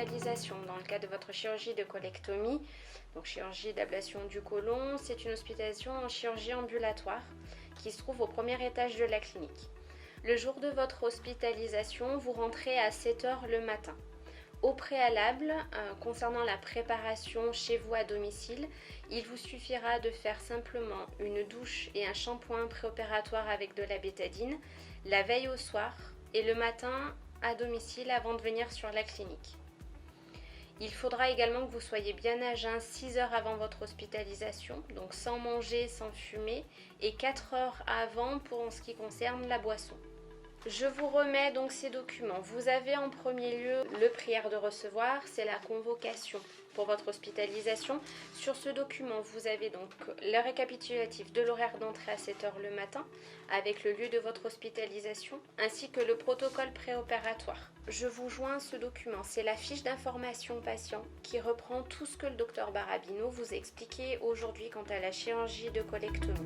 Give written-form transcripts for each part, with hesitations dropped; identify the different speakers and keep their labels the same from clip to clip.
Speaker 1: hospitalisation dans le cadre de votre chirurgie de colectomie, donc chirurgie d'ablation du côlon, c'est une hospitalisation en chirurgie ambulatoire qui se trouve au premier étage de la clinique. Le jour de votre hospitalisation, vous rentrez à 7 h le matin. Au préalable, concernant la préparation chez vous à domicile, il vous suffira de faire simplement une douche et un shampoing préopératoire avec de la bétadine, la veille au soir et le matin à domicile avant de venir sur la clinique. Il faudra également que vous soyez bien à jeun 6 heures avant votre hospitalisation, donc sans manger, sans fumer, et 4 heures avant pour en ce qui concerne la boisson. Je vous remets donc ces documents. Vous avez en premier lieu le prière de recevoir, c'est la convocation pour votre hospitalisation. Sur ce document, vous avez donc le récapitulatif de l'horaire d'entrée à 7 h le matin avec le lieu de votre hospitalisation ainsi que le protocole préopératoire. Je vous joins ce document, c'est la fiche d'information patient qui reprend tout ce que le docteur Barabino vous a expliqué aujourd'hui quant à la chirurgie de colectomie.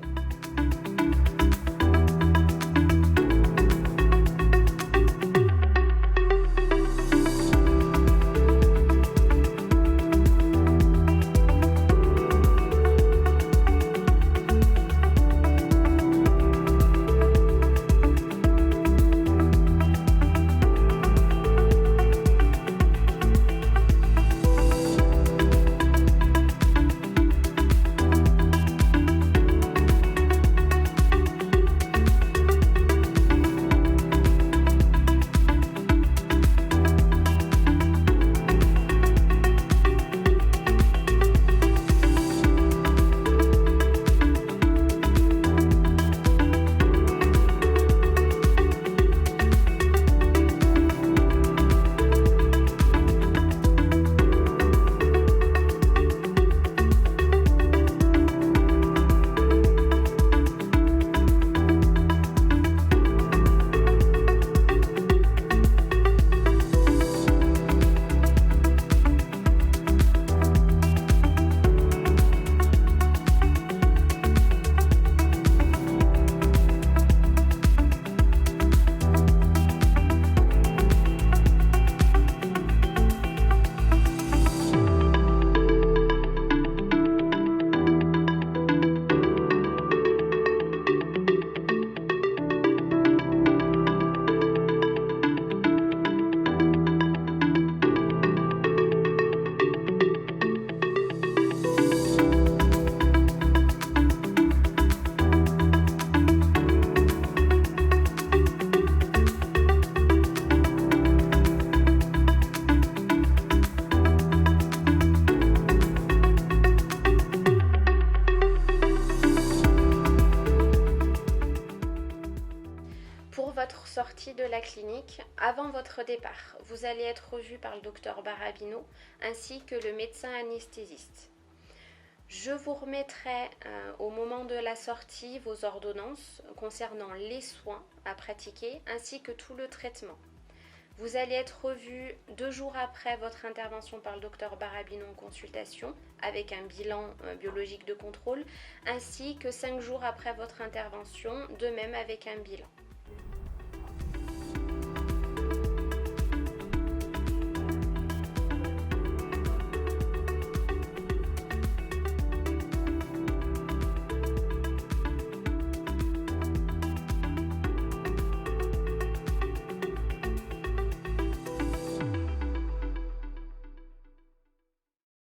Speaker 1: Pour votre sortie de la clinique, avant votre départ, vous allez être revu par le docteur Barabino ainsi que le médecin anesthésiste. Je vous remettrai au moment de la sortie vos ordonnances concernant les soins à pratiquer ainsi que tout le traitement. Vous allez être revu 2 jours après votre intervention par le docteur Barabino en consultation avec un bilan biologique de contrôle ainsi que 5 jours après votre intervention, de même avec un bilan.